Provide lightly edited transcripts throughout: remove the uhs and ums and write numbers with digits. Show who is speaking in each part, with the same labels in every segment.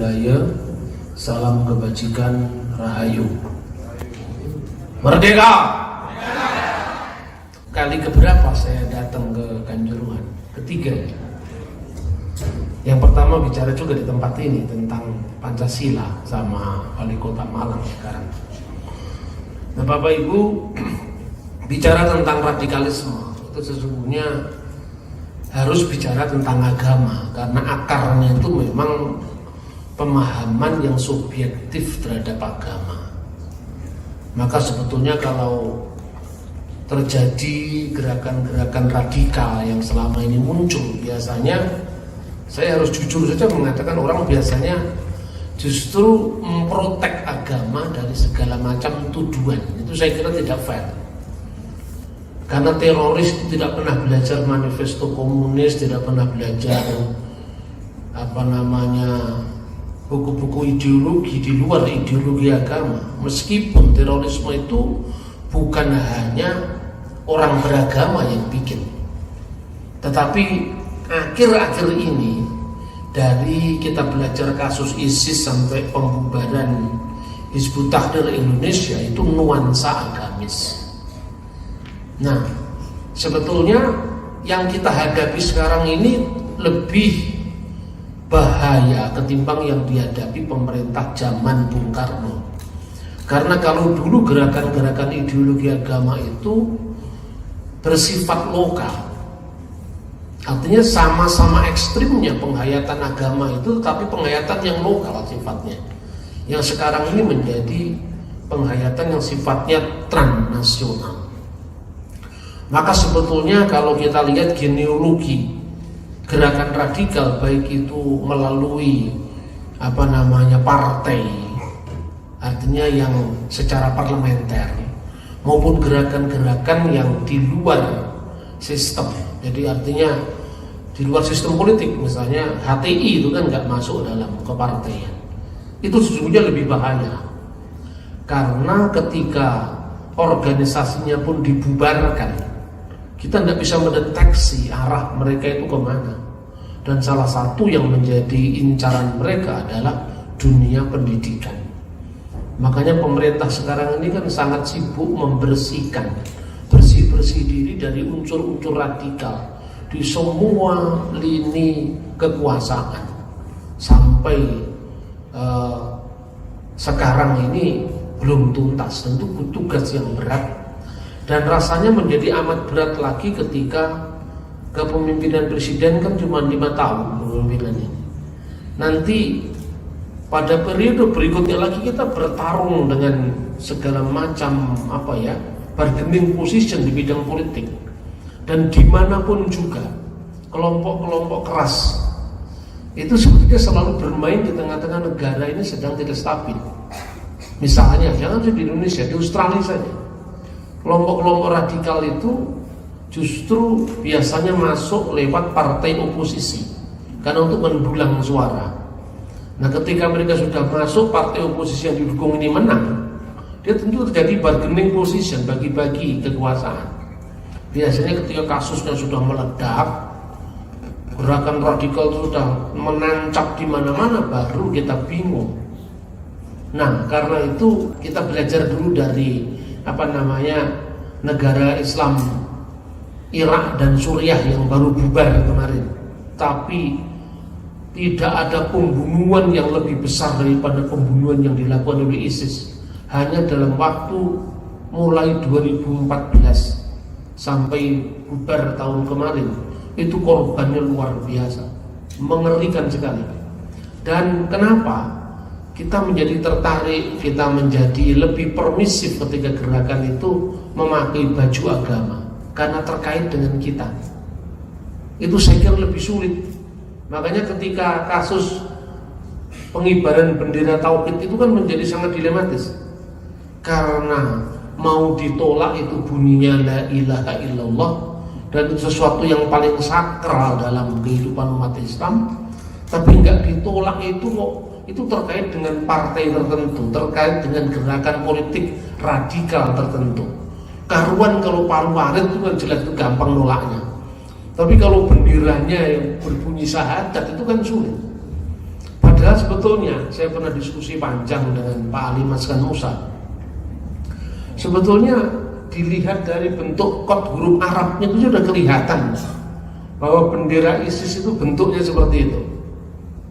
Speaker 1: budaya, salam kebajikan, rahayu. Merdeka! Kali keberapa saya datang ke Kanjuruhan? Ketiga. Yang pertama bicara juga di tempat ini tentang Pancasila sama Wali Kota Malang sekarang. Nah, Bapak Ibu, bicara tentang radikalisme itu sesungguhnya harus bicara tentang agama, karena akarnya itu memang pemahaman yang subjektif terhadap agama. Maka sebetulnya kalau terjadi gerakan-gerakan radikal yang selama ini muncul, biasanya saya harus jujur saja mengatakan orang biasanya justru memprotek agama dari segala macam tuduhan. Itu saya kira tidak fair. Karena teroris itu tidak pernah belajar manifesto komunis, tidak pernah belajar buku-buku ideologi di luar ideologi agama. Meskipun terorisme itu bukan hanya orang beragama yang bikin, tetapi akhir-akhir ini dari kita belajar kasus ISIS sampai pembubaran Hizbut Tahrir Indonesia itu nuansa agamis. Nah, sebetulnya yang kita hadapi sekarang ini lebih bahaya ketimbang yang dihadapi pemerintah zaman Bung Karno. Karena kalau dulu gerakan-gerakan ideologi agama itu bersifat lokal, artinya sama-sama ekstrimnya penghayatan agama itu, tapi penghayatan yang lokal sifatnya. Yang sekarang ini menjadi penghayatan yang sifatnya transnasional. Maka sebetulnya kalau kita lihat genealogi gerakan radikal, baik itu melalui partai, artinya yang secara parlementer, maupun gerakan-gerakan yang di luar sistem. Jadi artinya di luar sistem politik, misalnya HTI itu kan nggak masuk dalam kepartaian. Itu sesungguhnya lebih bahaya, karena ketika organisasinya pun dibubarkan, kita tidak bisa mendeteksi arah mereka itu kemana. Dan salah satu yang menjadi incaran mereka adalah dunia pendidikan. Makanya pemerintah sekarang ini kan sangat sibuk membersihkan, bersih diri dari unsur-unsur radikal di semua lini kekuasaan. Sampai sekarang ini belum tuntas, tentu tugas yang berat. Dan rasanya menjadi amat berat lagi ketika kepemimpinan presiden kan cuma 5 tahun kepemimpinannya. Nanti pada periode berikutnya lagi kita bertarung dengan segala macam bargaining position di bidang politik. Dan dimanapun juga kelompok-kelompok keras itu sebetulnya selalu bermain di tengah-tengah negara ini sedang tidak stabil. Misalnya jangan di Indonesia, di Australia saja, kelompok-kelompok radikal itu justru biasanya masuk lewat partai oposisi karena untuk mendulang suara. Nah, ketika mereka sudah masuk, partai oposisi yang didukung ini menang, dia tentu terjadi bargaining position, bagi-bagi kekuasaan. Biasanya ketika kasusnya sudah meledak, gerakan radikal sudah menancap di mana-mana, baru kita bingung. Nah, karena itu kita belajar dulu dari negara Islam Irak dan Suriah yang baru bubar kemarin. Tapi tidak ada pembunuhan yang lebih besar daripada pembunuhan yang dilakukan oleh ISIS. Hanya dalam waktu mulai 2014 sampai bubar tahun kemarin, itu korbannya luar biasa, mengerikan sekali. Dan kenapa kita menjadi tertarik, kita menjadi lebih permisif ketika gerakan itu memakai baju agama? Karena terkait dengan kita. Itu saya kira lebih sulit. Makanya ketika kasus pengibaran bendera tauhid itu kan menjadi sangat dilematis. Karena mau ditolak itu bunyinya la ilaha illallah, dan itu sesuatu yang paling sakral dalam kehidupan umat Islam. Tapi nggak ditolak itu kok, itu terkait dengan partai tertentu, terkait dengan gerakan politik radikal tertentu. Karuan kalau paru warit itu kan jelas itu gampang nolaknya. Tapi kalau benderanya yang berbunyi syahadat itu kan sulit. Padahal sebetulnya saya pernah diskusi panjang dengan Pak Ali Maskan Musa. Sebetulnya dilihat dari bentuk kod huruf Arabnya itu sudah kelihatan bahwa bendera ISIS itu bentuknya seperti itu,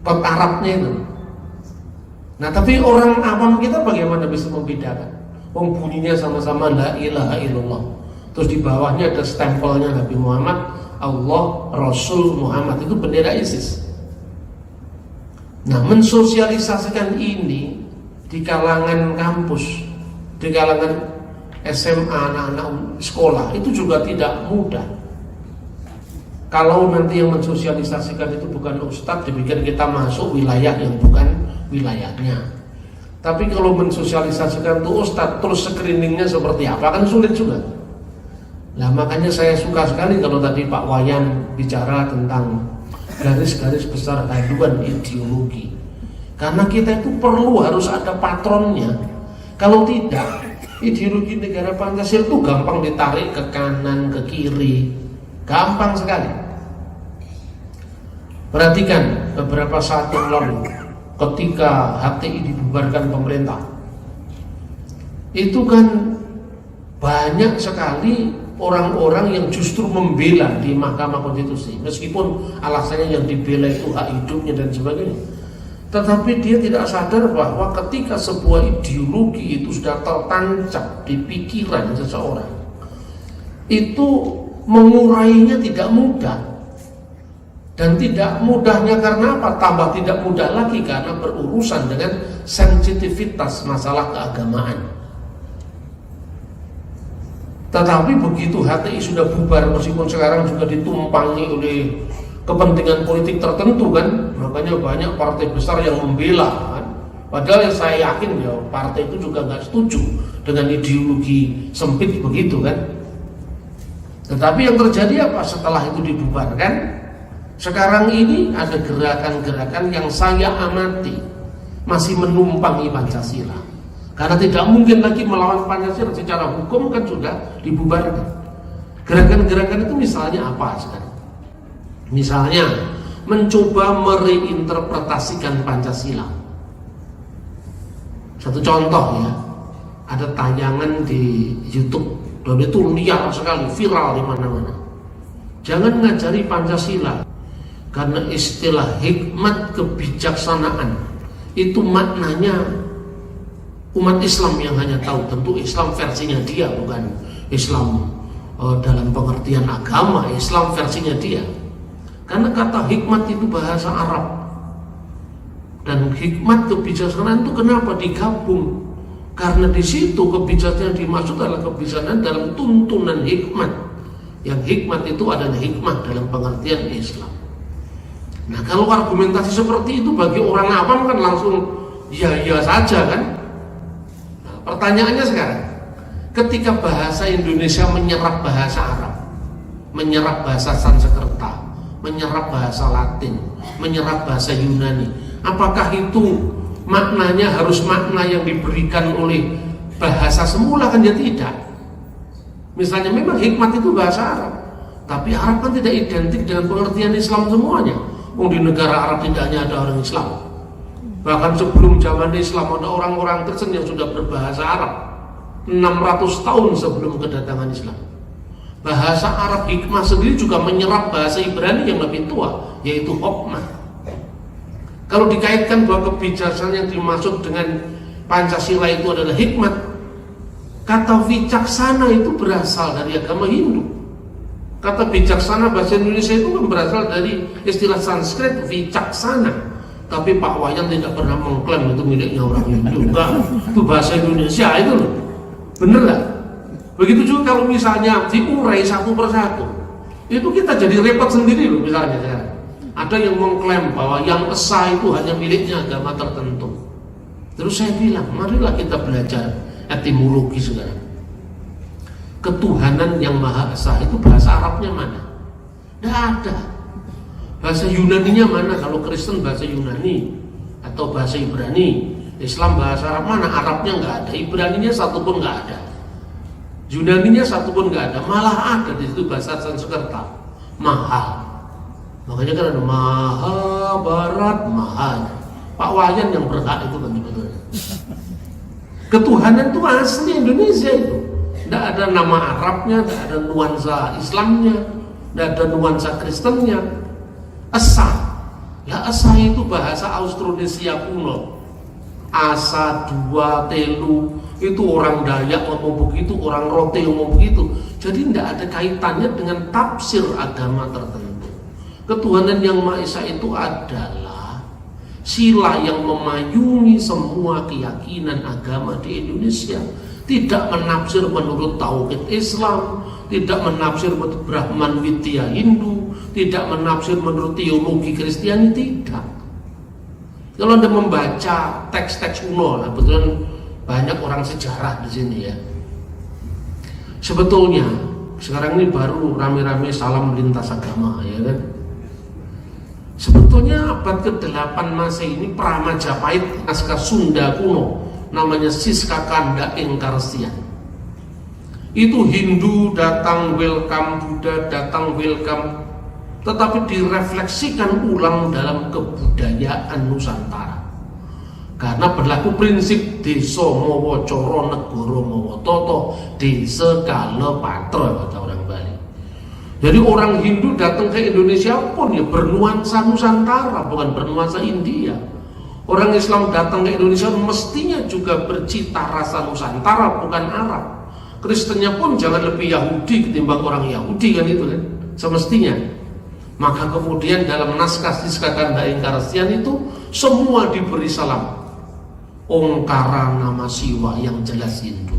Speaker 1: kod Arabnya itu. Nah tapi orang awam kita bagaimana bisa membedakan? Bunyinya sama-sama la ilaha illallah, terus di bawahnya ada stempelnya Nabi Muhammad, Allah, Rasul Muhammad, itu bendera ISIS. Nah, mensosialisasikan ini di kalangan kampus, di kalangan SMA, anak-anak sekolah, itu juga tidak mudah. Kalau nanti yang mensosialisasikan itu bukan ustadz, dipikir kita masuk wilayah yang bukan wilayahnya. Tapi kalau mensosialisasikan itu ustadz, terus screeningnya seperti apa, kan sulit juga. Nah, makanya saya suka sekali kalau tadi Pak Wayan bicara tentang garis-garis besar haluan ideologi, karena kita itu perlu harus ada patronnya. Kalau tidak, ideologi negara Pancasila itu gampang ditarik ke kanan, ke kiri, gampang sekali. Perhatikan beberapa saat yang lalu ketika HTI dibubarkan pemerintah, itu kan banyak sekali orang-orang yang justru membela di Mahkamah Konstitusi, meskipun alasannya yang dibela itu hak hidupnya dan sebagainya. Tetapi dia tidak sadar bahwa ketika sebuah ideologi itu sudah tertancap di pikiran seseorang, itu mengurainya tidak mudah. Dan tidak mudahnya karena apa? Tambah tidak mudah lagi karena berurusan dengan sensitivitas masalah keagamaan. Tetapi begitu HTI sudah bubar, meskipun sekarang juga ditumpangi oleh kepentingan politik tertentu kan, makanya banyak partai besar yang membela kan. Padahal saya yakin ya partai itu juga nggak setuju dengan ideologi sempit begitu kan. Tetapi yang terjadi apa setelah itu dibubarkan? Sekarang ini ada gerakan-gerakan yang saya amati masih menumpangi Pancasila. Karena tidak mungkin lagi melawan Pancasila, secara hukum kan sudah dibubarkan. Gerakan-gerakan itu misalnya apa sekarang? Misalnya mencoba mereinterpretasikan Pancasila. Satu contoh ya, ada tayangan di YouTube dan itu liar sekali, viral di mana-mana. Jangan ngajari Pancasila karena istilah hikmat kebijaksanaan itu maknanya umat Islam yang hanya tahu. Tentu Islam versinya dia, bukan Islam dalam pengertian agama, Islam versinya dia. Karena kata hikmat itu bahasa Arab, dan hikmat kebijaksanaan itu kenapa digabung? Karena di situ kebijaksanaan dimaksud adalah kebijaksanaan dalam tuntunan hikmat. Yang hikmat itu adalah hikmah dalam pengertian Islam. Nah, kalau argumentasi seperti itu bagi orang awam kan langsung ya saja kan. Pertanyaannya sekarang, ketika bahasa Indonesia menyerap bahasa Arab, menyerap bahasa Sanskerta, menyerap bahasa Latin, menyerap bahasa Yunani, apakah itu maknanya harus makna yang diberikan oleh bahasa semula? Kan ya tidak. Misalnya memang hikmat itu bahasa Arab, tapi Arab kan tidak identik dengan pengertian Islam semuanya. Di negara Arab tidak hanya ada orang Islam. Bahkan sebelum zaman Islam ada orang-orang Kristen yang sudah berbahasa Arab 600 tahun sebelum kedatangan Islam. Bahasa Arab hikmah sendiri juga menyerap bahasa Ibrani yang lebih tua, yaitu hokmah. Kalau dikaitkan bahwa kebijaksanaan yang dimaksud dengan Pancasila itu adalah hikmat, kata wicaksana itu berasal dari agama Hindu. Kata bijaksana bahasa Indonesia itu kan berasal dari istilah Sanskrit wicaksana. Tapi Pak Wayan tidak pernah mengklaim itu miliknya orang Hindu. Enggak, itu bahasa Indonesia itu loh. Bener gak? Begitu juga kalau misalnya diurai satu persatu, itu kita jadi repot sendiri loh. Misalnya ada yang mengklaim bahwa yang esa itu hanya miliknya agama tertentu. Terus saya bilang, marilah kita belajar etimologi sekarang. Ketuhanan yang Maha Esa itu bahasa Arabnya mana? Tidak ada. Bahasa Yunaninya mana? Kalau Kristen bahasa Yunani atau bahasa Ibrani, Islam bahasa Arab mana? Arabnya nggak ada, Ibraninya satu pun nggak ada, Yunaninya satu pun nggak ada. Malah ada di situ bahasa Sanskerta, Maha. Makanya kan ada Maha Barat, Maha Pak Wayan yang berhak itu kan sebetulnya. Ketuhanan itu asli Indonesia itu. Tidak ada nama Arabnya, tidak ada nuansa Islamnya, tidak ada nuansa Kristennya. Esa. Lah esa itu bahasa Austronesia kuno. Asa, dua, telu, itu orang Dayak ngomong begitu, orang Rote ngomong begitu. Jadi tidak ada kaitannya dengan tafsir agama tertentu. Ketuhanan yang Maha Esa itu adalah sila yang memayungi semua keyakinan agama di Indonesia. Tidak menafsir menurut tauhid Islam, tidak menafsir menurut Brahman Widya Hindu, tidak menafsir menurut teologi Kristiani, tidak. Kalau Anda membaca teks-teks kuno, nah betulan banyak orang sejarah di sini ya. Sebetulnya sekarang ini baru rame-rame salam lintas agama, ya kan? Sebetulnya abad ke-8 Masehi ini Pramajapahit, naskah Sunda kuno, namanya Siska Kanda Engkarsian. Itu Hindu datang welcome, Buddha datang welcome, tetapi direfleksikan ulang dalam kebudayaan Nusantara. Karena berlaku prinsip desa mawa cara negara mawa tata, desa kala patra kata orang Bali. Jadi orang Hindu datang ke Indonesia pun ya bernuansa Nusantara, bukan bernuansa India. Orang Islam datang ke Indonesia mestinya juga bercita rasa Nusantara, bukan Arab. Kristennya pun jangan lebih Yahudi ketimbang orang Yahudi kan itu kan, semestinya. Maka kemudian dalam naskah Siska Kanda Engkarsian itu semua diberi salam. Ongkara nama Siwa yang jelas Hindu,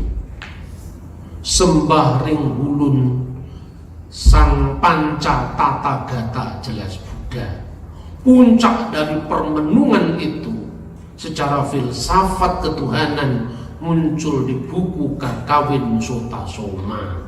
Speaker 1: sembah ring hulun sang panca tata gata jelas Buddha. Puncak dari permenungan itu secara filsafat ketuhanan muncul di buku Kakawin Sota Soma.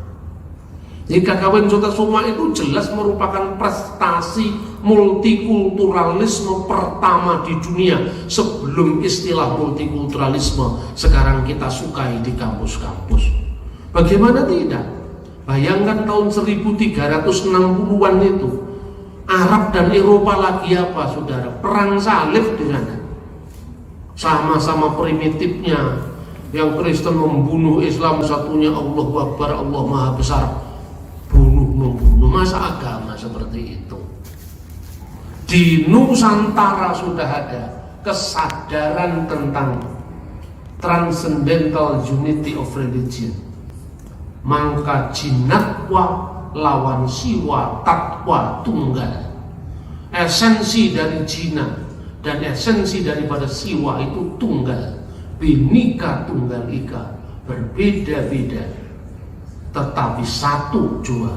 Speaker 1: Jadi Kakawin Sota Soma itu jelas merupakan prestasi multikulturalisme pertama di dunia sebelum istilah multikulturalisme sekarang kita sukai di kampus-kampus. Bagaimana tidak? Bayangkan tahun 1360-an itu Arab dan Eropa lagi apa saudara? Perang salib di sana. Sama-sama primitifnya. Yang Kristen membunuh Islam, satunya Allahu Akbar, Allah Maha Besar. Bunuh-membunuh. Masa agama seperti itu? Di Nusantara sudah ada kesadaran tentang transcendental unity of religion. Mangka jinatwa lawan siwa tatwa tunggal. Esensi dari jina dan esensi daripada siwa itu tunggal. Binika tunggal ika, berbeda-beda tetapi satu jua.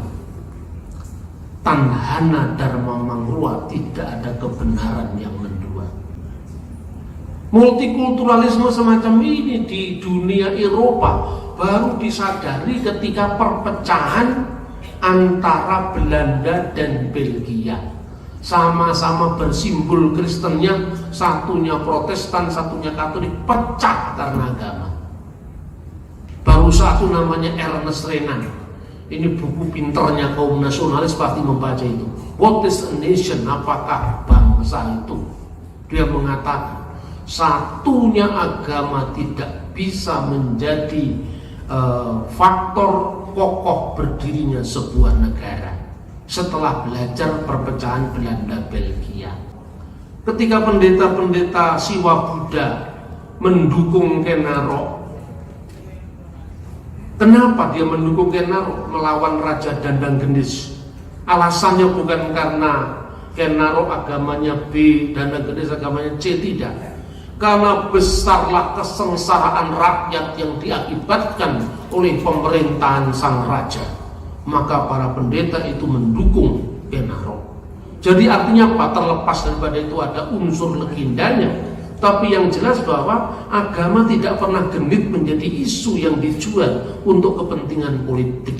Speaker 1: Tanhana dharma mangrua, tidak ada kebenaran yang mendua. Multikulturalisme semacam ini di dunia Eropa baru disadari ketika perpecahan antara Belanda dan Belgia. Sama-sama bersimbol Kristennya, satunya Protestan, satunya Katolik, pecah karena agama. Baru satu namanya Ernest Renan. Ini buku pinternya kaum nasionalis pasti membaca itu. What is a nation? Apakah bangsa itu? Dia mengatakan satunya agama tidak bisa menjadi faktor kokoh berdirinya sebuah negara. Setelah belajar perpecahan Belanda Belgia, ketika pendeta-pendeta Siwa Buddha mendukung Ken Arok, kenapa dia mendukung Ken Arok melawan Raja Dandang Gendis? Alasannya bukan karena Ken Arok agamanya B, Dandang Gendis agamanya C, tidak. Karena besarlah kesengsaraan rakyat yang diakibatkan oleh pemerintahan sang raja. Maka para pendeta itu mendukung Ken Arok. Jadi artinya apa? Terlepas daripada itu ada unsur legendanya, tapi yang jelas bahwa agama tidak pernah genit menjadi isu yang dijual untuk kepentingan politik,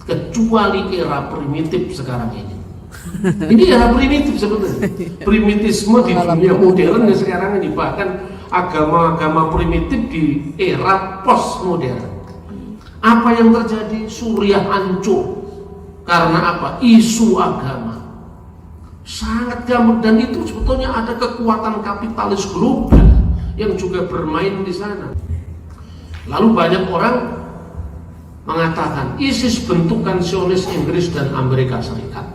Speaker 1: kecuali era primitif sekarang ini. Ini era primitif sebetulnya. Primitisme di dunia modern ya sekarang ini, bahkan agama-agama primitif di era postmodern. Apa yang terjadi? Suriah hancur. Karena apa? Isu agama. sangat gamblang, dan itu sebetulnya ada kekuatan kapitalis global yang juga bermain di sana. Lalu banyak orang mengatakan ISIS bentukan Zionis Inggris dan Amerika Serikat.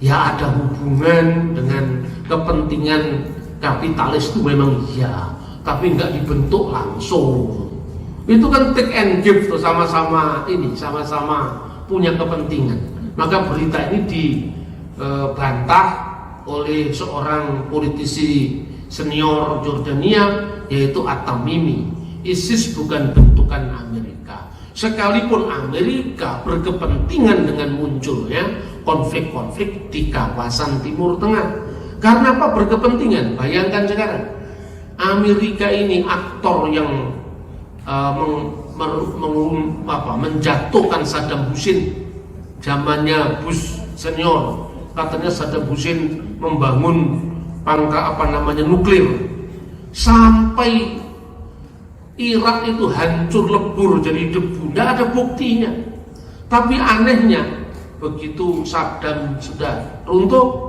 Speaker 1: Ya, ada hubungan dengan kepentingan kapitalis itu memang iya, tapi nggak dibentuk langsung. Itu kan take and give tuh, sama-sama punya kepentingan. Maka berita ini dibantah oleh seorang politisi senior Jordania, yaitu At-Tamimi. ISIS bukan bentukan Amerika. Sekalipun Amerika berkepentingan dengan munculnya konflik-konflik di kawasan Timur Tengah. Karena apa berkepentingan? Bayangkan sekarang, Amerika ini aktor yang menjatuhkan Saddam Hussein zamannya Bush senior. Katanya Saddam Hussein membangun nuklir, sampai Irak itu hancur lebur jadi debu, tidak ada buktinya. Tapi anehnya, begitu Saddam sudah runtuh,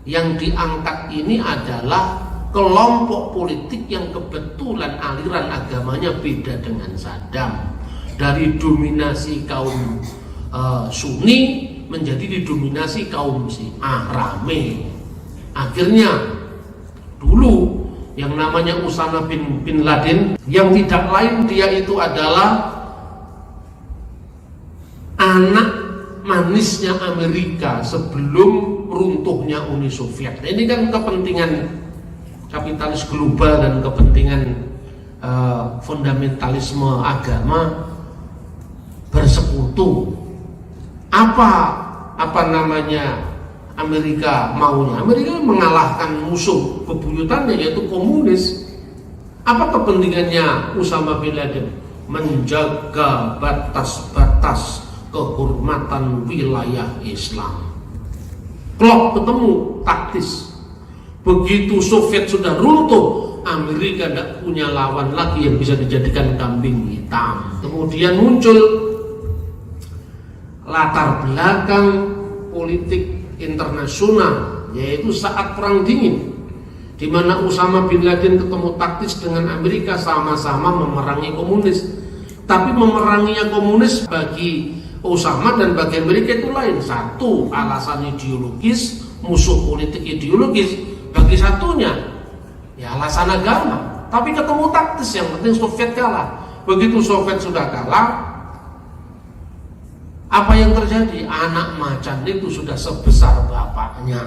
Speaker 1: yang diangkat ini adalah kelompok politik yang kebetulan aliran agamanya beda dengan Saddam. Dari dominasi kaum Sunni menjadi didominasi kaum Syiah, rame. Akhirnya dulu yang namanya Usama bin Laden, yang tidak lain dia itu adalah anak manisnya Amerika sebelum runtuhnya Uni Soviet. Nah, ini kan kepentingan kapitalis global dan kepentingan fundamentalisme agama bersekutu. Apa namanya Amerika maunya? Amerika mengalahkan musuh bebuyutannya yaitu komunis. Apa kepentingannya Usama bin Laden? Menjaga batas-batas kehormatan wilayah Islam. Klop ketemu taktis. Begitu Soviet sudah runtuh, Amerika tidak punya lawan lagi yang bisa dijadikan kambing hitam. Kemudian muncul latar belakang politik internasional, yaitu saat Perang Dingin, di mana Usama bin Laden ketemu taktis dengan Amerika, sama-sama memerangi komunis. Tapi memeranginya komunis bagi Usama dan bagi Amerika itu lain. Satu, alasan ideologis, musuh politik ideologis. Bagi satunya, ya alasan agama. Tapi ketemu taktis, yang penting Soviet kalah. Begitu Soviet sudah kalah, apa yang terjadi? Anak macan itu sudah sebesar bapaknya.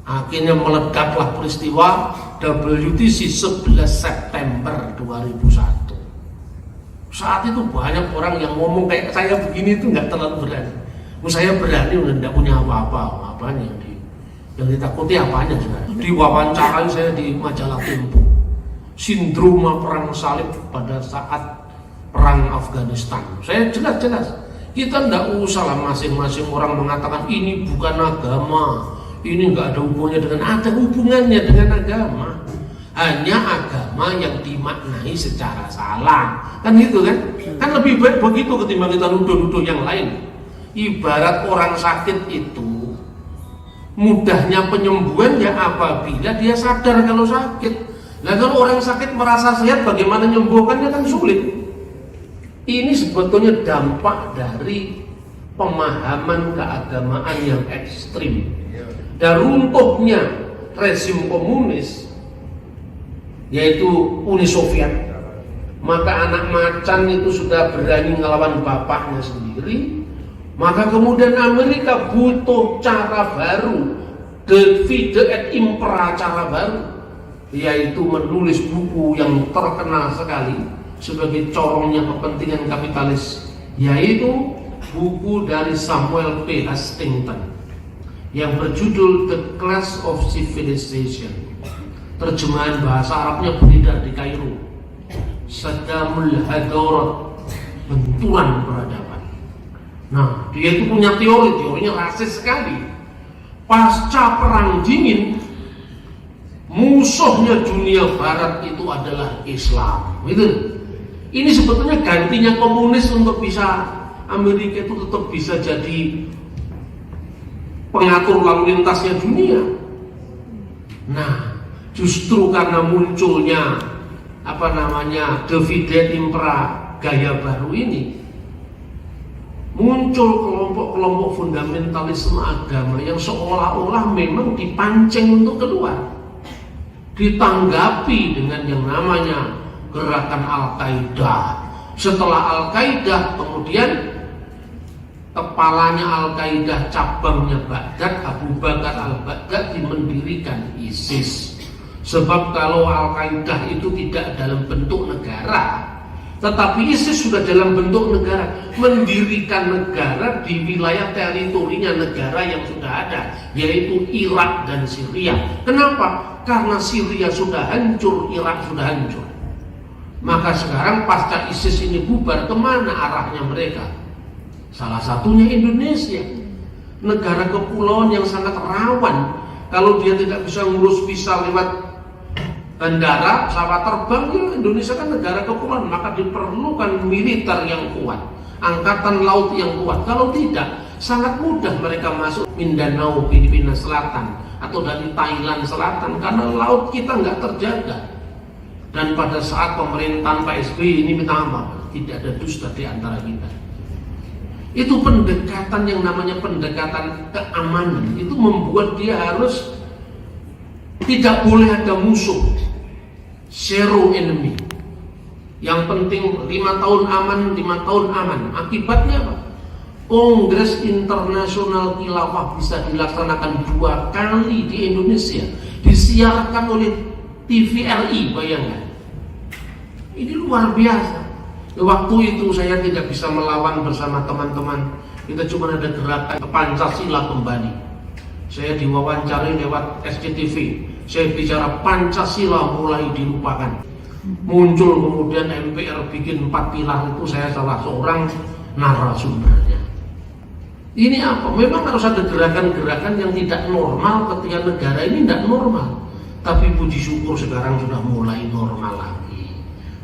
Speaker 1: Akhirnya meledaklah peristiwa WTC 11 September 2001. Saat itu banyak orang yang ngomong kayak saya begini itu nggak terlalu berani. Saya berani udah tidak punya apa-apa. Apanya yang ditakuti apanya sebenarnya? Diwawancarai saya di majalah Tempo. Sindroma perang salib pada saat perang Afghanistan. Saya jelas-jelas. Kita tidak usah lah masing-masing orang mengatakan ini bukan agama, ini nggak ada hubungannya dengan, ada hubungannya dengan agama. Hanya agama yang dimaknai secara salah, kan gitu kan? Kan lebih baik begitu ketimbang kita nuduh-nuduh yang lain. Ibarat orang sakit itu mudahnya penyembuhan ya apabila dia sadar kalau sakit. Nah kalau orang sakit merasa sehat, bagaimana menyembuhkannya kan sulit. Ini sebetulnya dampak dari pemahaman keagamaan yang ekstrim dan runtuhnya rezim komunis, yaitu Uni Soviet. Maka anak macan itu sudah berani ngelawan bapaknya sendiri. Maka kemudian Amerika butuh cara baru, divide et impera, cara baru, yaitu menulis buku yang terkenal sekali sebagai corongnya kepentingan kapitalis, yaitu buku dari Samuel P. Huntington yang berjudul The Clash of Civilization. Terjemahan bahasa Arabnya beredar di Kairo. Saddamul Hadarat, benturan peradaban. Nah, dia itu punya teorinya rasis sekali. Pasca Perang Dingin, musuhnya dunia Barat itu adalah Islam. Gitu. Ini sebetulnya gantinya komunis untuk bisa Amerika itu tetap bisa jadi pengatur lalu lintasnya dunia. Nah, justru karena munculnya dividen impera gaya baru ini, muncul kelompok-kelompok fundamentalisme agama yang seolah-olah memang dipancing untuk keluar, ditanggapi dengan yang namanya gerakan Al-Qaeda. Setelah Al-Qaeda, kemudian kepalanya Al-Qaeda cabangnya Baghdad, Abu Bakar al-Baghdadi mendirikan ISIS. Sebab kalau Al-Qaeda itu tidak dalam bentuk negara, tetapi ISIS sudah dalam bentuk negara, mendirikan negara di wilayah teritorinya negara yang sudah ada, yaitu Irak dan Syria. Kenapa? Karena Syria sudah hancur, Irak sudah hancur. Maka sekarang pasca ISIS ini bubar, kemana arahnya mereka? Salah satunya Indonesia, negara kepulauan yang sangat rawan. Kalau dia tidak bisa ngurus visa lewat bandara, pesawat terbang, ya Indonesia kan negara kepulauan, maka diperlukan militer yang kuat, angkatan laut yang kuat. Kalau tidak, sangat mudah mereka masuk Mindanao, Filipina Selatan, atau dari Thailand Selatan, karena laut kita nggak terjaga. Dan pada saat pemerintahan Pak SBY ini minta apa? Tidak ada dusta di antara kita. Itu pendekatan yang namanya pendekatan keamanan. Itu membuat dia harus tidak boleh ada musuh, zero enemy. Yang penting 5 tahun aman, 5 tahun aman. Akibatnya apa? Kongres Internasional Khilafah bisa dilaksanakan 2 kali di Indonesia, disiarkan oleh TVRI, bayangkan. Ini luar biasa. Waktu itu saya tidak bisa melawan bersama teman-teman. Kita cuma ada gerakan Pancasila kembali. Saya diwawancari lewat SCTV. Saya bicara Pancasila mulai dilupakan. Muncul kemudian MPR bikin 4 pilar, itu saya salah seorang narasumbernya. Ini apa? Memang harus ada gerakan-gerakan yang tidak normal ketika negara ini tidak normal. Tapi puji syukur sekarang sudah mulai normal lagi.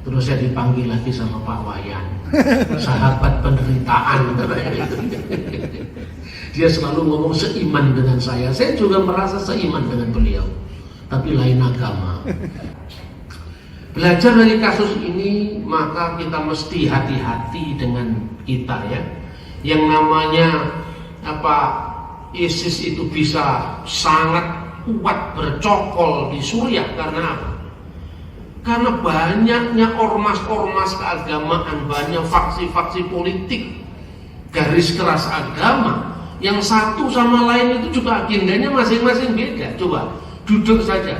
Speaker 1: Terus saya dipanggil lagi sama Pak Wayan, sahabat penderitaan. Dia selalu ngomong seiman dengan saya. Saya juga merasa seiman dengan beliau, tapi lain agama. Belajar dari kasus ini, maka kita mesti hati-hati dengan kita ya. Yang namanya ISIS itu bisa sangat kuat bercokol di Suriah. Karena apa? Karena banyaknya ormas-ormas keagamaan, banyak faksi-faksi politik, garis keras agama, yang satu sama lain itu juga agendanya masing-masing beda. Coba duduk saja,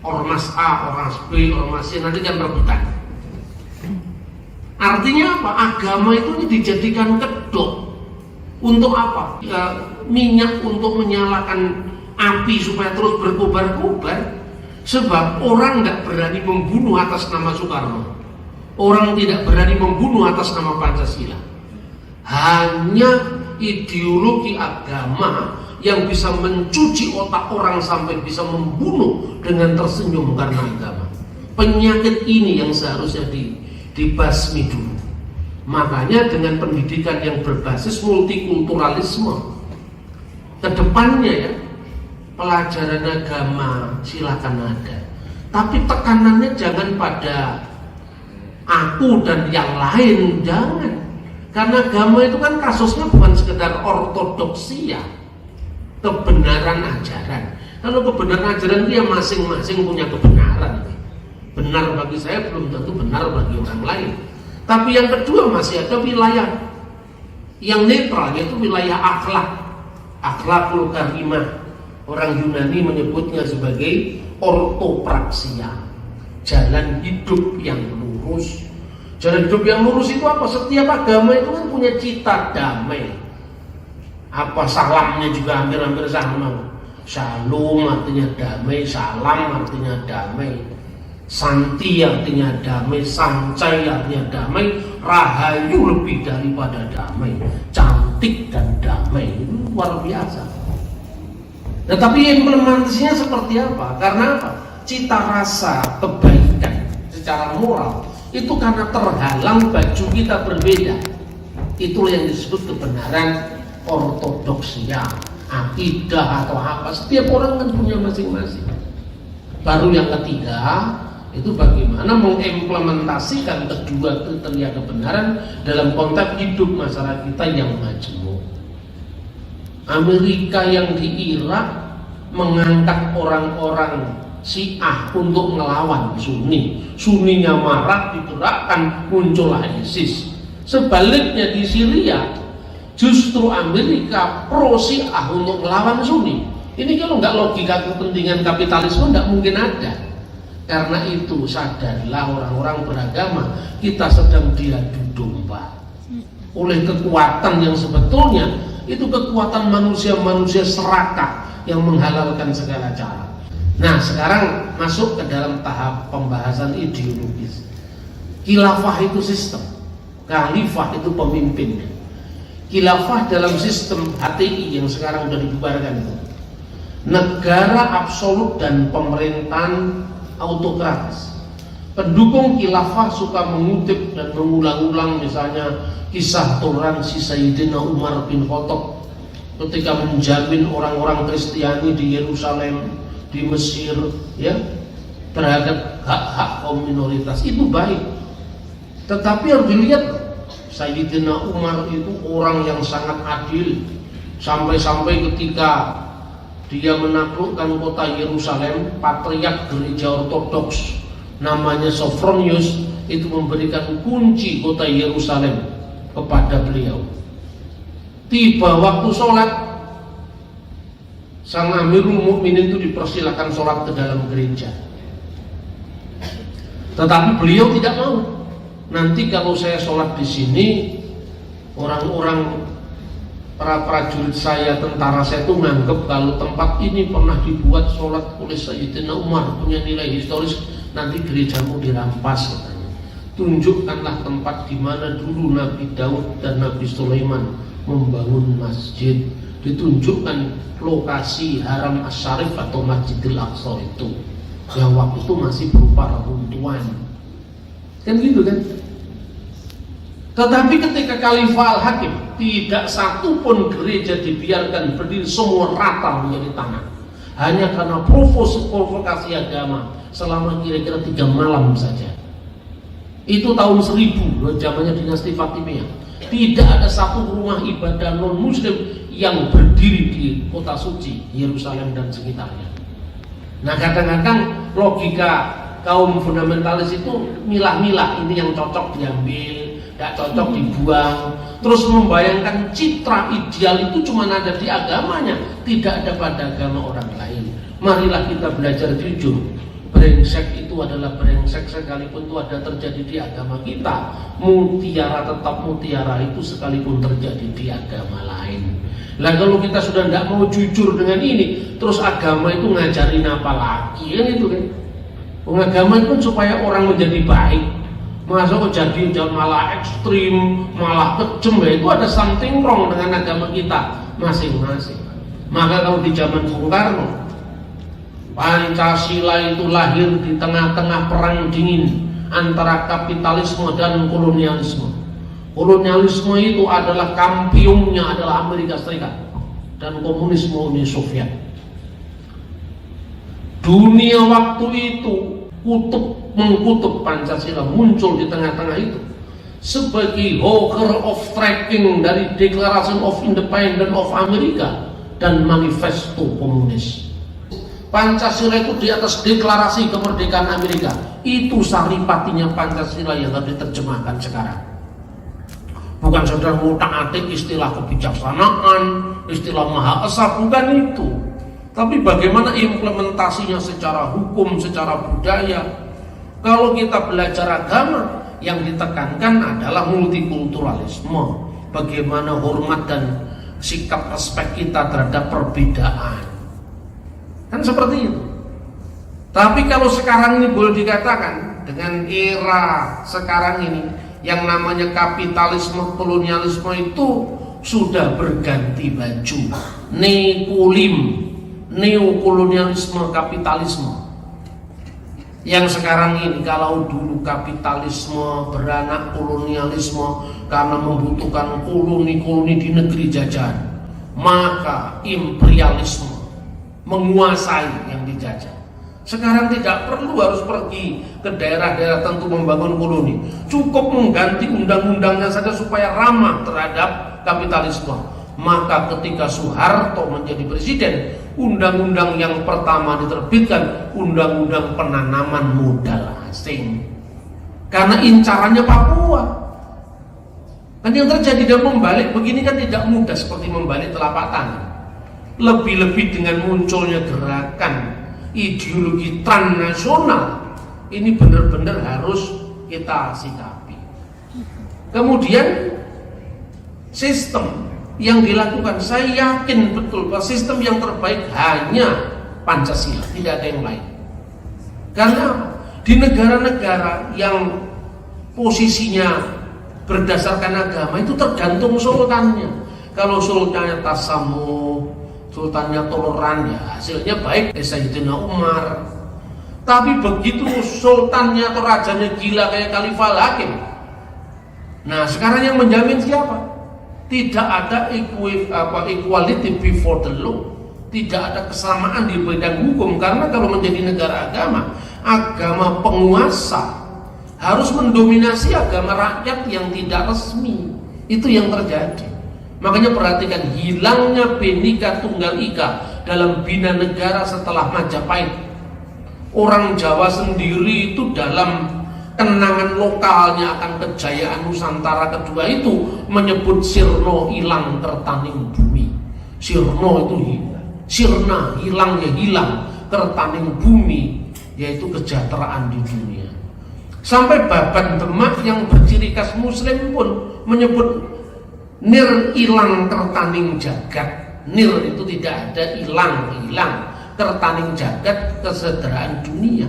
Speaker 1: ormas A, ormas B, ormas C, nanti kan rebutan. Artinya apa? Agama itu dijadikan kedok. Untuk apa? Minyak untuk menyalakan api supaya terus berkobar-kobar. Sebab orang tidak berani membunuh atas nama Soekarno, orang tidak berani membunuh atas nama Pancasila. Hanya ideologi agama yang bisa mencuci otak orang sampai bisa membunuh dengan tersenyum karena agama. Penyakit ini yang seharusnya dibasmi dulu. Makanya dengan pendidikan yang berbasis multikulturalisme, kedepannya ya, pelajaran agama silakan ada, tapi tekanannya jangan pada aku dan yang lain, jangan. Karena agama itu kan kasusnya bukan sekedar ortodoksi ya, kebenaran ajaran. Kalau kebenaran ajaran dia masing-masing punya kebenaran. Benar bagi saya belum tentu benar bagi orang lain. Tapi yang kedua masih ada wilayah yang netral, yaitu wilayah akhlakul karimah. Orang Yunani menyebutnya sebagai ortopraksia, jalan hidup yang lurus. Jalan hidup yang lurus itu apa? Setiap agama itu kan punya cita damai. Apa salamnya juga hampir-hampir sama. Shalom artinya damai, salam artinya damai, santi artinya damai, sancai artinya damai, rahayu lebih daripada damai, cantik dan damai. Itu luar biasa. Tetapi implementasinya seperti apa? Karena apa? Cita rasa kebaikan secara moral itu karena terhalang baju kita berbeda. Itulah yang disebut kebenaran ortodoksia. akidah atau apa. Setiap orang kan punya masing-masing. Baru yang ketiga itu bagaimana mengimplementasikan kedua kriteria kebenaran dalam konteks hidup masyarakat kita yang majemuk. Amerika yang di Irak mengangkat orang-orang Syiah untuk melawan Sunni. Sunninya marah, digerakkan, muncullah ISIS. Sebaliknya di Syria justru Amerika pro Syiah untuk melawan Sunni. Ini kalau nggak logika kepentingan kapitalisme nggak mungkin ada. Karena itu sadarilah orang-orang beragama, kita sedang diadu domba oleh kekuatan yang sebetulnya itu kekuatan manusia-manusia serakah yang menghalalkan segala cara. Nah, sekarang masuk ke dalam tahap pembahasan ideologis. Khilafah itu sistem, khalifah itu pemimpinnya. Khilafah dalam sistem HTI yang sekarang sudah dibubarkan itu negara absolut dan pemerintahan autokratis. Pendukung khilafah suka mengutip dan mengulang-ulang misalnya kisah toleransi Sayyidina Umar bin Khattab ketika menjamin orang-orang Kristiani di Yerusalem, di Mesir, ya, terhadap hak-hak kaum minoritas. Itu baik, tetapi harus dilihat Sayyidina Umar itu orang yang sangat adil, sampai-sampai ketika dia menaklukkan kota Yerusalem, patriark gereja ortodoks namanya Sophronius itu memberikan kunci kota Yerusalem kepada beliau. Tiba waktu sholat, sang Amirul Mukminin itu dipersilakan sholat ke dalam gereja, tetapi beliau tidak mau. Nanti kalau saya sholat di sini, orang-orang para prajurit saya, tentara saya itu menganggap kalau tempat ini pernah dibuat sholat oleh Sayyidina Umar, punya nilai historis, nanti gerejamu dirampas katanya. Tunjukkanlah tempat di mana dulu Nabi Daud dan Nabi Sulaiman membangun masjid. Ditunjukkan lokasi Haram Asy-Syarif atau Masjidil Aqsa itu yang waktu itu masih berupa reruntuhan. Kan gitu kan? Tetapi ketika Khalifah Al-Hakim, tidak satu pun gereja dibiarkan berdiri semua rata menjadi tanah, hanya karena provokasi agama selama kira-kira 3 malam saja. Itu tahun 1000, zamannya dinasti Fatimiyah. Tidak ada satu rumah ibadah non-muslim yang berdiri di kota suci Yerusalem dan sekitarnya. Nah, kadang-kadang logika kaum fundamentalis itu milah-milah, ini yang cocok diambil, tidak cocok dibuang, terus membayangkan citra ideal itu cuma ada di agamanya, tidak ada pada agama orang lain. Marilah kita belajar jujur. Brengsek itu adalah brengsek sekalipun itu ada terjadi di agama kita. Mutiara tetap mutiara itu sekalipun terjadi di agama lain. Lah kalau kita sudah tidak mau jujur dengan ini, terus agama itu ngajarin apa lagi kan itu kan? Agama itu kan supaya orang menjadi baik. Masa kok jadi malah ekstrim, malah kejem, ya itu ada something wrong dengan agama kita masing-masing. Maka kalau di zaman Bung Karno, Pancasila itu lahir di tengah-tengah perang dingin antara kapitalisme dan kolonialisme. Kolonialisme itu adalah kampionnya adalah Amerika Serikat dan komunisme Uni Soviet. Dunia waktu itu mengkutub Pancasila muncul di tengah-tengah itu sebagai hawker of tracking dari Declaration of Independence of America dan Manifesto Komunis. Pancasila itu di atas deklarasi kemerdekaan Amerika. Itu saripatinya Pancasila yang harus diterjemahkan sekarang. Bukan saudara ngutak-atik istilah kebijaksanaan, istilah Maha Esa, bukan itu. Tapi bagaimana implementasinya secara hukum, secara budaya. Kalau kita belajar agama, yang ditekankan adalah multikulturalisme. Bagaimana hormat dan sikap respek kita terhadap perbedaan. Kan seperti itu. Tapi kalau sekarang ini boleh dikatakan dengan era sekarang ini yang namanya kapitalisme kolonialisme itu sudah berganti baju. Neokolonialisme kapitalisme. Yang sekarang ini kalau dulu kapitalisme beranak kolonialisme karena membutuhkan koloni-koloni di negeri jajahan. maka imperialisme menguasai yang dijajah. Sekarang tidak perlu harus pergi ke daerah-daerah tentu membangun koloni, cukup mengganti undang-undangnya saja supaya ramah terhadap kapitalisme. Maka ketika Soeharto menjadi presiden, undang-undang yang pertama diterbitkan undang-undang penanaman modal asing, karena incarannya Papua. Kan yang terjadi dan membalik begini kan tidak mudah seperti membalik telapak tangan. Lebih-lebih dengan munculnya gerakan ideologi transnasional, ini benar-benar harus kita sikapi. Kemudian sistem yang dilakukan, saya yakin betul bahwa sistem yang terbaik hanya Pancasila, tidak ada yang lain. Karena di negara-negara yang posisinya berdasarkan agama itu tergantung sultannya. Kalau sultannya tasamuh, sultannya toleran, ya hasilnya baik, Sayyidina Umar. Tapi begitu sultannya atau rajanya gila kayak Khalifah Hakim, nah sekarang yang menjamin siapa? Tidak ada equality before the law, tidak ada kesamaan di bidang hukum. Karena kalau menjadi negara agama, agama penguasa harus mendominasi agama rakyat yang tidak resmi. Itu yang terjadi. Makanya perhatikan hilangnya Bhinneka Tunggal Ika dalam bina negara setelah Majapahit. Orang Jawa sendiri itu dalam kenangan lokalnya akan kejayaan Nusantara kedua itu menyebut sirna ilang tertaning bumi. Sirna itu hilang, sirna hilang ya hilang, tertaning bumi yaitu kesejahteraan di dunia. Sampai Baban Demak yang berciri khas Muslim pun menyebut nir ilang tertaning jagat. Nir itu tidak ada, ilang hilang, tertaning jagat kesejahteraan dunia.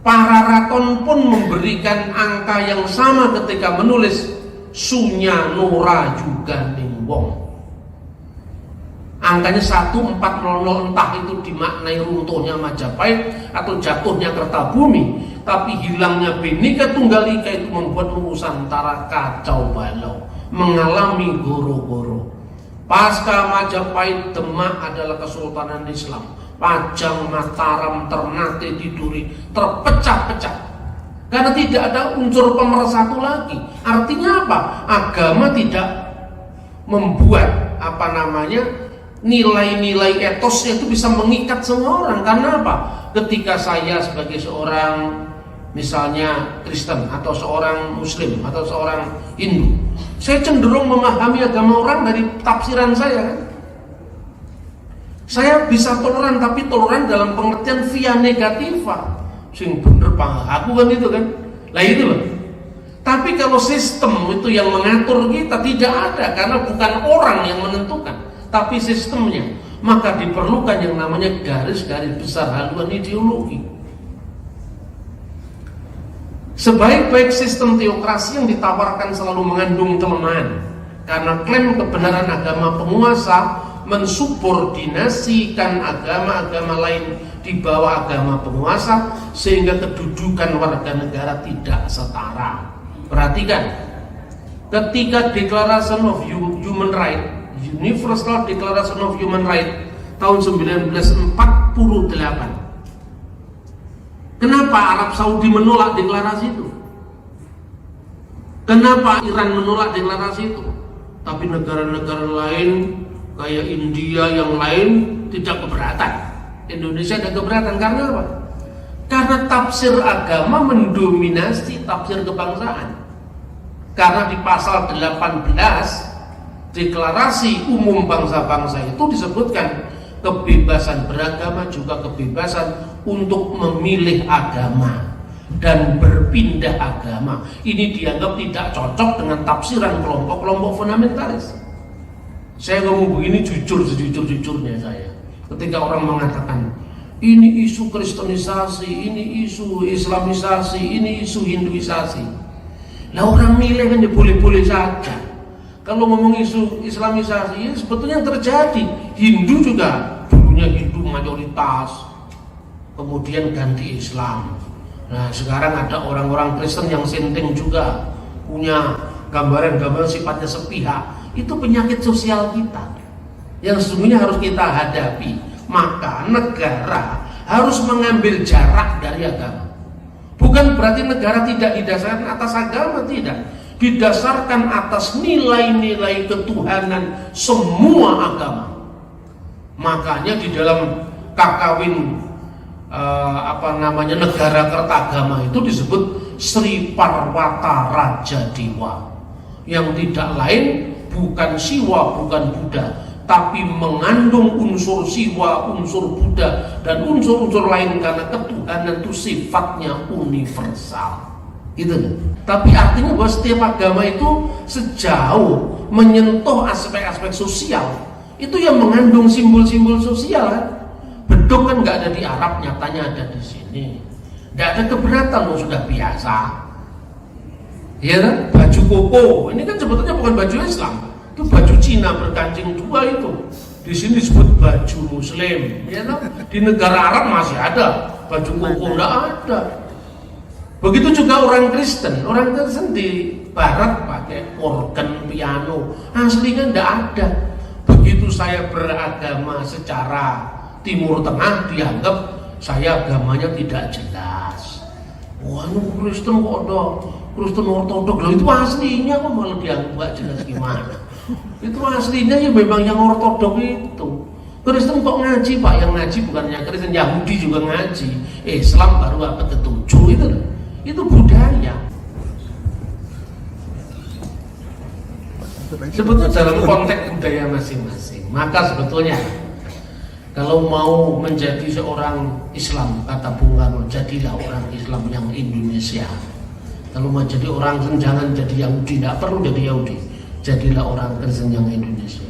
Speaker 1: Pararaton pun memberikan angka yang sama ketika menulis Sunya Nora juga Ningwong. Angkanya 1400, entah itu dimaknai runtuhnya Majapahit atau jatuhnya Kertabumi, tapi hilangnya Bhinneka Tunggal Ika itu membuat Nusantara kacau balau, mengalami goro-goro. Pasca Majapahit, Demak adalah kesultanan Islam. Pajang, Mataram, Ternate, Tiduri terpecah-pecah karena tidak ada unsur pemersatu lagi. Artinya apa? Agama tidak membuat nilai-nilai etosnya itu bisa mengikat semua orang. Karena apa? Ketika saya sebagai seorang misalnya Kristen atau seorang Muslim atau seorang Hindu, saya cenderung memahami agama orang dari tafsiran saya kan? Saya bisa toleran, tapi toleran dalam pengertian via negativa. Sing bener pak, aku kan itu kan. Lah itu loh. Tapi kalau sistem itu yang mengatur kita, tidak ada, karena bukan orang yang menentukan, tapi sistemnya. Maka diperlukan yang namanya garis-garis besar haluan ideologi. Sebaik-baik sistem teokrasi yang ditawarkan selalu mengandung kelemahan, karena klaim kebenaran agama penguasa mensubordinasikan agama-agama lain di bawah agama penguasa, sehingga kedudukan warga negara tidak setara. Perhatikan, ketika Declaration of Human Rights, Universal Declaration of Human Rights tahun 1948, kenapa Arab Saudi menolak deklarasi itu? Kenapa Iran menolak deklarasi itu? Tapi negara-negara lain kayak India yang lain tidak keberatan. Indonesia ada keberatan karena apa? Karena tafsir agama mendominasi tafsir kebangsaan. Karena di pasal 18 Deklarasi Umum Bangsa-Bangsa itu disebutkan kebebasan beragama juga kebebasan untuk memilih agama dan berpindah agama. Ini dianggap tidak cocok dengan tafsiran kelompok-kelompok fundamentalis. Saya ngomong begini jujur sejujur-jujurnya saya. Ketika orang mengatakan ini isu kristenisasi, ini isu islamisasi, ini isu hinduisasi, lah orang milih kan ya boleh-boleh saja. Kalau ngomong isu islamisasi, ya sebetulnya yang terjadi Hindu juga dulunya Hindu mayoritas, kemudian ganti Islam. Nah sekarang ada orang-orang Kristen yang senting juga, punya gambaran-gambaran sifatnya sepihak. itu penyakit sosial kita yang sesungguhnya harus kita hadapi. Maka negara harus mengambil jarak dari agama. Bukan berarti negara tidak didasarkan atas agama, tidak. Didasarkan atas nilai-nilai ketuhanan semua agama. Makanya di dalam kakawin negara kertagama itu disebut Sri Parwata Raja Dewa, yang tidak lain bukan Siwa, bukan Buddha, tapi mengandung unsur Siwa, unsur Buddha, dan unsur-unsur lain karena ketuhanan itu sifatnya universal. Gitu. Tapi artinya bahwa setiap agama itu sejauh menyentuh aspek-aspek sosial, itu yang mengandung simbol-simbol sosial kan. Beduk kan nggak ada di Arab, nyatanya ada di sini. Nggak ada keberatan, sudah biasa. Ya kan? Baju koko, ini kan sebetulnya bukan baju Islam, itu baju Cina berkancing dua itu. Di sini disebut baju Muslim. Ya kan? Di negara Arab masih ada baju koko, nggak ada. Begitu juga orang Kristen di Barat pakai organ, piano, aslinya nggak ada. Begitu saya beragama secara Timur Tengah, dianggap saya agamanya tidak jelas. Wah, Kristen kok ada, Kristen Ortodok, loh itu aslinya kok malah dianggap nggak jelas gimana? Itu aslinya ya memang yang Ortodok itu. Kristen kok ngaji Pak, yang ngaji bukannya Kristen, Yahudi juga ngaji. Islam baru abad ke-7 itu budaya. Sebetulnya dalam konteks budaya masing-masing. Maka sebetulnya kalau mau menjadi seorang Islam, kata Bung Karno, jadilah orang Islam yang Indonesia. Kalau mau jadi orang Kristen jangan jadi Yahudi, tidak perlu jadi Yahudi, jadilah orang Kristen yang Indonesia.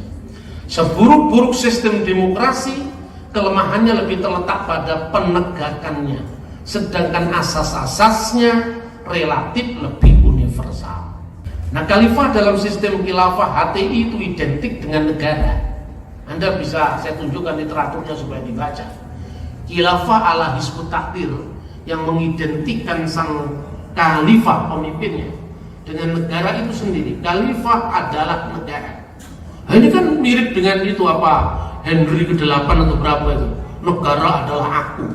Speaker 1: Seburuk-buruk sistem demokrasi, kelemahannya lebih terletak pada penegakannya, sedangkan asas-asasnya relatif lebih universal. Nah, khalifah dalam sistem khilafah HTI itu identik dengan negara. Anda bisa saya tunjukkan literaturnya supaya dibaca. Khilafah ala Hizbut Tahrir yang mengidentikan sang khalifah pemimpinnya dengan negara itu sendiri. Khalifah adalah negara. Nah, ini kan mirip dengan itu Henry ke-8 atau berapa itu. Negara adalah aku.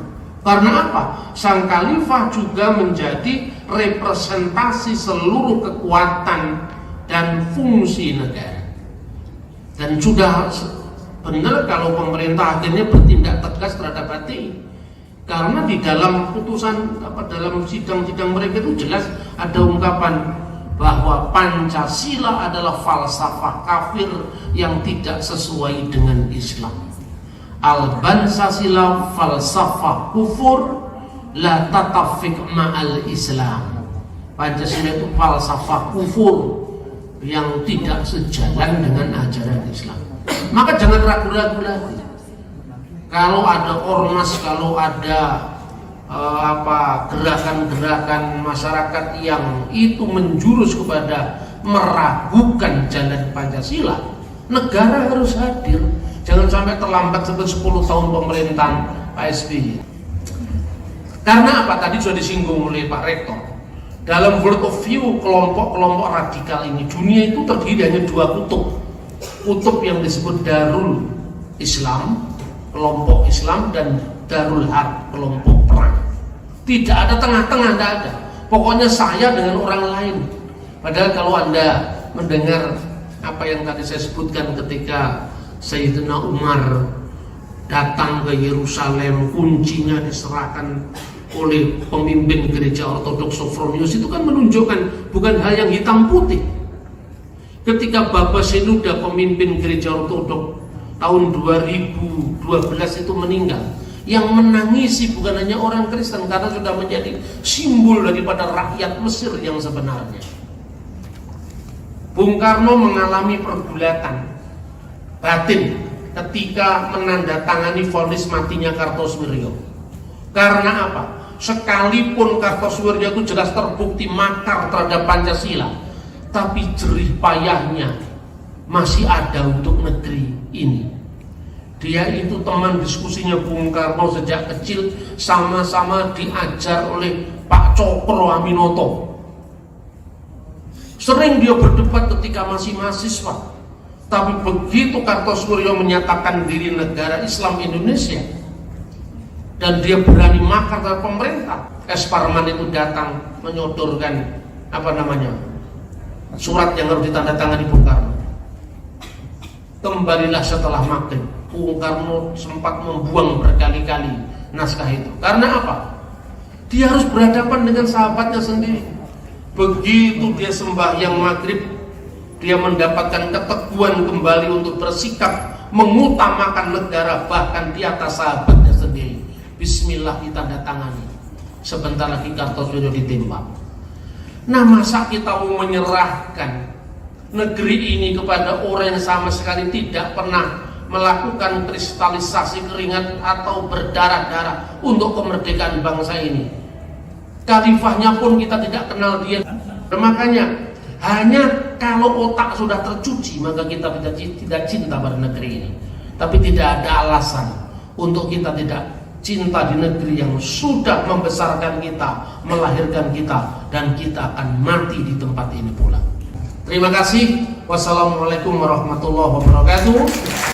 Speaker 1: Karena apa? Sang khalifah juga menjadi representasi seluruh kekuatan dan fungsi negara. Dan sudah benar kalau pemerintah akhirnya bertindak tegas terhadap HTI. Karena di dalam putusan dalam sidang-sidang mereka itu jelas ada ungkapan bahwa Pancasila adalah falsafah kafir yang tidak sesuai dengan Islam. Al-Bansasila falsafah kufur la tatafik ma'al Islam. Pancasila itu falsafah kufur yang tidak sejalan dengan ajaran Islam. Maka jangan ragu-ragu lagi. Kalau ada ormas, kalau ada gerakan-gerakan masyarakat yang itu menjurus kepada meragukan jalan Pancasila, negara harus hadir. Jangan sampai terlambat seperti 10 tahun pemerintahan Pak SBY. Karena apa? Tadi sudah disinggung oleh Pak Rektor. Dalam world of view kelompok-kelompok radikal ini, dunia itu terdiri hanya dua kutub. Kutub yang disebut Darul Islam, kelompok Islam, dan Darul Harb, kelompok perang. Tidak ada tengah-tengah, tidak ada. Pokoknya saya dengan orang lain. Padahal kalau Anda mendengar apa yang tadi saya sebutkan ketika Sayyidina Umar datang ke Yerusalem, kuncinya diserahkan oleh pemimpin gereja Ortodoks Sophronius, itu kan menunjukkan bukan hal yang hitam putih. Ketika Bapak Senuda, pemimpin gereja Ortodoks tahun 2012 itu meninggal, yang menangisi bukan hanya orang Kristen karena sudah menjadi simbol daripada rakyat Mesir yang sebenarnya. Bung Karno mengalami pergulatan batin ketika menandatangani vonis matinya Kartosoewirjo. Karena apa? Sekalipun Kartosoewirjo itu jelas terbukti makar terhadap Pancasila, tapi jerih payahnya masih ada untuk negeri ini. Dia itu teman diskusinya Bung Karno sejak kecil, sama-sama diajar oleh Pak Cokro Aminoto. Sering dia berdebat ketika masih mahasiswa. Tapi begitu Kartosuryo menyatakan diri negara Islam Indonesia dan dia berani makar terhadap pemerintah, S. Parman itu datang menyodorkan surat yang harus ditandatangani Bung Karno. Kembalilah setelah maghrib. Bung Karno sempat membuang berkali-kali naskah itu. Karena apa? Dia harus berhadapan dengan sahabatnya sendiri. Begitu dia sembahyang maghrib, dia mendapatkan keteguhan kembali untuk bersikap mengutamakan negara bahkan di atas sahabatnya sendiri. Bismillah ditandatangani. Sebentar lagi Kartosuryo ditembak. Nah, masa kita mau menyerahkan negeri ini kepada orang yang sama sekali tidak pernah melakukan kristalisasi keringat atau berdarah-darah untuk kemerdekaan bangsa ini? Khalifahnya pun kita tidak kenal dia. Makanya hanya kalau otak sudah tercuci maka kita tidak cinta pada negeri ini. Tapi tidak ada alasan untuk kita tidak cinta di negeri yang sudah membesarkan kita, melahirkan kita, dan kita akan mati di tempat ini pula. Terima kasih. Wassalamualaikum warahmatullahi wabarakatuh.